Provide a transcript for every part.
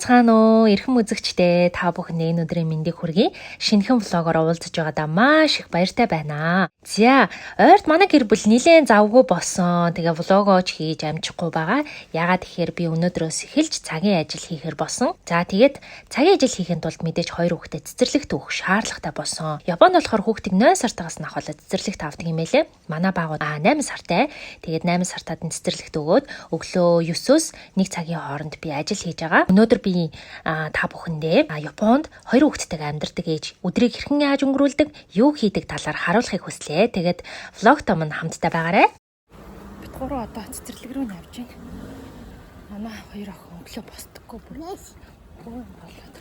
Байцгаана уу, эрхэм үзэгчдээ та бүхэнд энэ өдрийн мэндийг хүргэе. Шинэхэн влогоор уулзаж байгаадаа маш их баяртай байна. За, ойрт манай гэр бүл нилээн завгүй болсон. Тэгээ влогооч хийж амжихгүй байгаа. Яагаад тэгэхээр би өнөөдрөөс эхэлж цагийн ажил хийхээр болсон. За, тэгээд цагийн ажил хийхэд тулд мэдээж 2 хүүхдэд цэцэрлэгт өгөх шаардлагатай болсон. Японд болохоор хүүхдийг 0 сартаас нь ахвал цэцэрлэгт авдаг юм байлээ. Манай багууд 8 сартай. Тэгээд 8 сартад нь цэцэрлэгт өгөөд өглөө 9-өөс 1 цагийн хооронд би ажил хийж байгаа. Өнөөдөр би та бүхэндээ Японд 2 хүүхэдтэйгээ амьдардаг ээж өдрийг хэрхэн яаж өнгөрүүлдэг, юу хийдэг талаар харуулахыг хүслээ. Тэгээд влогтой мань хамтдаа байгаарай. Бид гурав одоо цэцэрлэг рүү явж байна. Манай 2 охин өглөө босдоггүй бүр. Болоод.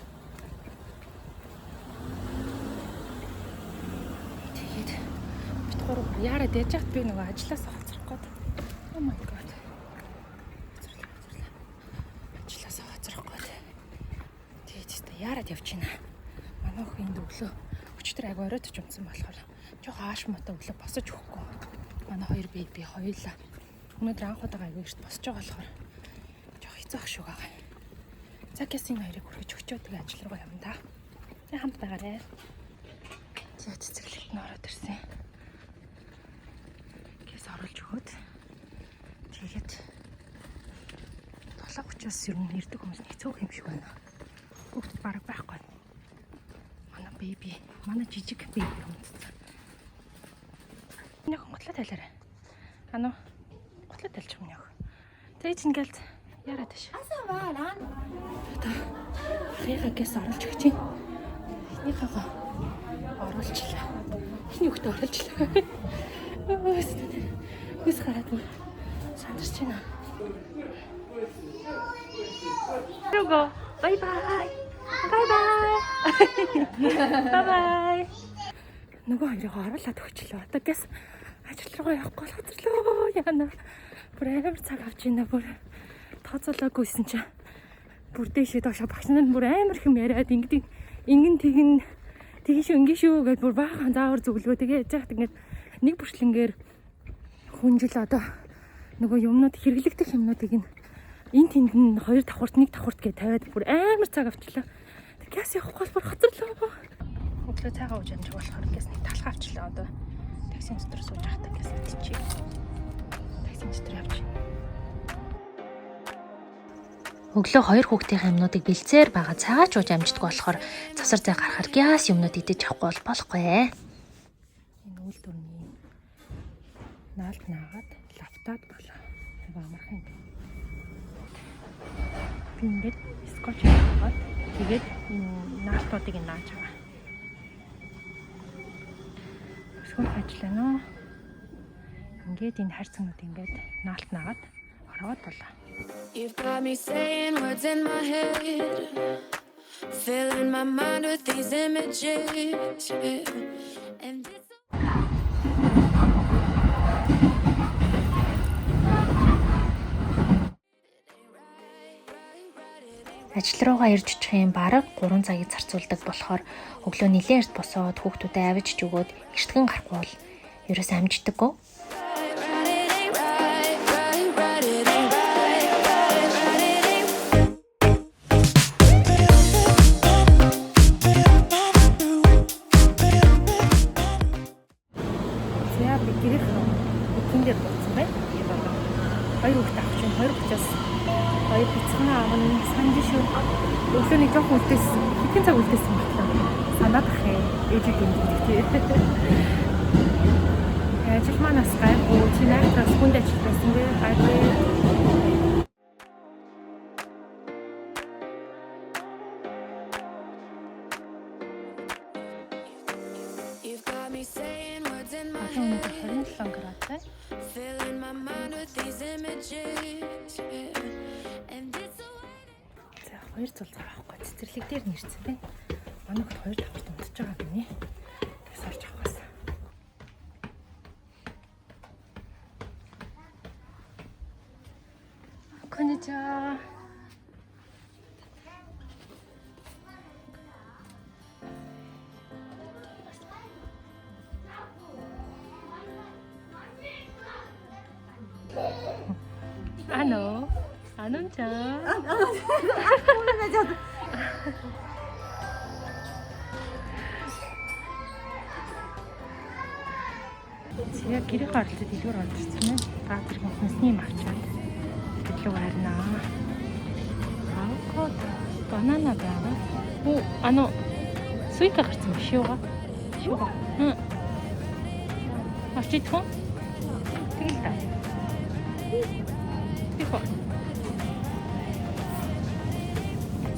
Тэгээд бид гурав яарад яаж яхад би нөгөө ажлаас хоцрох гээд. Oh my god. Яарад явж байна. Манай охин энд өглөө өчтөр аг оройтож унтсан болохоор жоох аашмаатай өглөө босож өгөхгүй. Манай 2 беби хоёулаа өнөөдөр анх удаага аяг эрт босож байгаа болохоор жоох хэцүү ах шүү байгаа. За гэсийн хоёрыг хүргэж өчөө тэгээ ажил руу явна да. За хамт байгаарай. За цэцэрлэгт нь ороод ирсэн. Гэс оруулж өгөөд тэгээд 7:30-аас ер нь ирдэг хүмүүс хэцүү юм шиг байна. Хүүхд бараг байхгүй. Манай беби, манай жижиг беби унтсан. Нэг готлоо тайлаарай. Готлоо тайлчих юм яг. Тэгээд ингээл яарад тийш. Асаа Рейха гэс оруулж өгч чинь. Эхнийхээ оруулчлаа. Эхний хүүхдээ оруулчлаа. Хүс гараад сандарч байна. Руго, bye bye. Bye bye. Bye bye. Нөгөө хоёроо оруулаад өгчлөө. Одоо гэс ажил руу явахгүй хоцорлоо. Яана. Бүр амар цаг авч ийна бүр. Тооцоолоогүйсэн чинь бүр дэшээ доошо багш нар бүр амар хэм яриад ингэн тэгэн шүү гэж бүр баахан заавар зөвлөвөө тэгээ яж хат ингээд нэг бүрчлэнгээр хүнжил одоо нөгөө юмнууд хэрэглэгдэх юмнуудыг энэ тэнд нь 2 давхурт 1 давхурт гэж тавиад бүр амар цаг авчлаа. Газ явахгүй бүр хоцорлоо. Өглөө цайгаа ууж амжих болохоор газ нэг талхаа авчлаа одоо. Таксин дотор сууж байхдаа газ идчихье. Таксин дотор явж. Өглөө 2 хүүхдийн юмнуудыг бэлцээр байгаа цагаач ууж амждаг болохоор завсар зай гарахаар газ юмнууд идэж авахгүй болохгүй. Энэ үйлдвэрний наалт наагаад лаптап болоо. Нэг амархан. Би ингээд скотч аваад тэгээд наалтуудыг нааж байгаа. Скотч ажиллана. Ингээд энэ харьцангууд ингээд наалт наагаад ороод болоо. You've got me saying words in my head, filling my mind with these images, and ажил руугаа ирж очих юм бараг 3 цагийг зарцуулдаг болохоор өглөө нилээн эрт босоод хүүхдүүдэд авчиж өгөөд эртгэн гарахгүй бол ерөөс амждаггүй. Өглөө нэг жоох үлдээсэн. Хэдэн цаг үлдээсэн бэ? Санаад ах ээ. Ээжийг дэмждэг тий. Ажил манаас гайгүй. Чи найртаас хүнд ажил байсан бэ? Гайгүй. Одоо 27 градустай. Хоёр цул цаг авахгүй цэцэрлэг дээр нэрсэн бэ. Манай хот 2 давхарт унтж байгаа гинэ. Тэгс орж авахаас. Конnichiwa. 안 혼자. 지가 길을 갈 때 이걸 앉았으면 다 들고 선생님 앞차도 이렇게 와르나. 아우카도 바나나가. 오, 스이카 같으면 쉬어가. 응. 맛있지 통? 되겠다. 이거.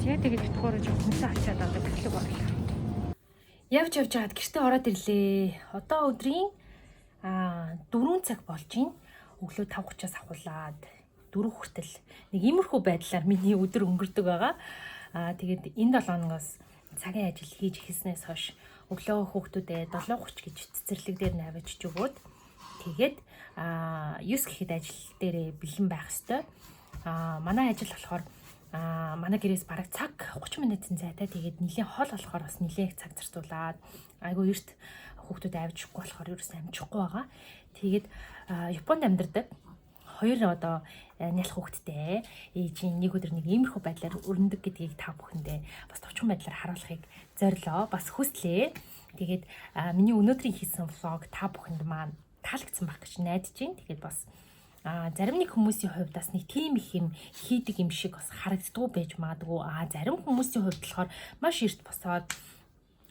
지가 되게 좋더라. 좀 혼자 하자다. 그렇게 말이야. Явж жаад гэртээ ороод ирлээ. Одоо өдрийн 4 цаг болж байна. Өглөө 5:30-аас ахуулаад 4 хүртэл нэг иймэрхүү байдлаар миний өдөр өнгөрдөг байгаа. Тэгээд энэ 7 хоногоос цагийн ажил хийж эхэлснээс хойш өглөө хүүхдүүдэд 7:30 гэж цэцэрлэг дээр наваачж өгөөд тэгээд 9 гэхэд ажил дээрээ бэлэн байх ёстой. Манай ажил болохоор манай гэрээс бараг цаг 30 минутын зайтай. Тэгээд нэлийн хол болохоор бас нэлийн цаг зарцуулаад айгүй эрт хүүхдүүд авчихгүй болохоор ерөөс амжихгүй байгаа. Тэгээд Японд амьдардаг хоёр одоо нялх хүүхэдтэй ээжийн нэг өдөр нэг иймэрхүү байдлаар өрнөдөг гэдгийг та бүхэндээ бас товчхон байдлаар харуулахыг зорилоо. Бас хүслээ. Тэгээд миний өнөөдрийн хийсэн влог та бүхэнд маань таалагдсан байх гэж найдаж байна. Тэгээд бас зарим нэг хүмүүсийн хувьд бас нэг тийм их юм хийдэг юм шиг бас харагддгүй байж магадгүй. Зарим хүмүүсийн хувьд болохоор маш эрт босоод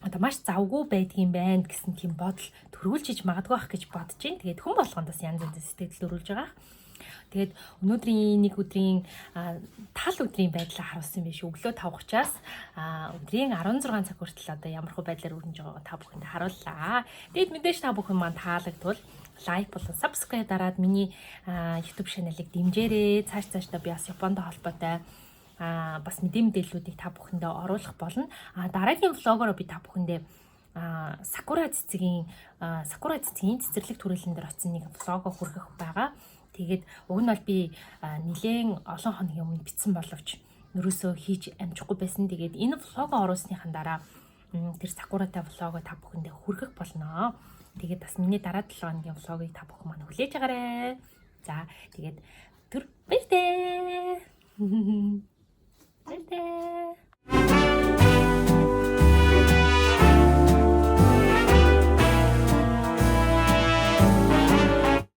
одоо маш завгүй байдгийм байна гэсэн тийм бодол төрүүлж иж магадгүй ах гэж бодож байна. Тэгээд хүн болгонд бас янз янз сэтгэл төрүүлж байгаа. Тэгээд өнөөдрийн нэг өдрийн тал өдрийн байдлаа харуулсан биш. Өглөө 5:30-аас өдрийн 16 цаг хүртэл одоо ямархуу байдлаар өрнөж байгааг та бүхэнд харууллаа. Тэгээд мэдээж та бүхэн маань таалагдвал лайк болон subscribe дараад миний YouTube channel-ыг дэмжээрэй. Цаашдаа би бас Японд холбоотой бас мэдээллүүдийг та бүхэндээ оруулах болно. Дараагийн влогоор би та бүхэндээ сакура цэцгийн цэцэрлэг төрөлн дээр очсон нэг влогоо хүргэх байгаа. Тэгээд уг нь бол би нэлээд олон хоногийн өмнө бичсэн боловч нөрөөсөө хийж амжихгүй байсан. Тэгээд энэ влогоо оруулсныхан дараа тэр сакуратай влогоо та бүхэндээ хүргэх болно. Тэгээд бас миний дараа 7 хоногийн влогийг та бүхэн маань хүлээж агаарай. За тэгээд баяртай. Баяртай.